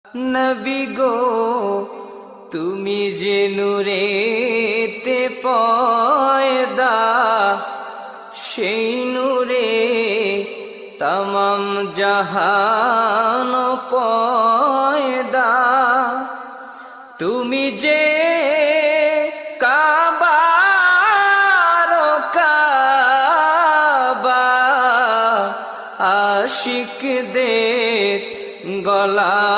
নবী গো তুমি যে নূরেতে পয়দা, সেই নূরে তমাম জাহান পয়দা। তুমি যে কাবার কাবা, আশিকদের গলা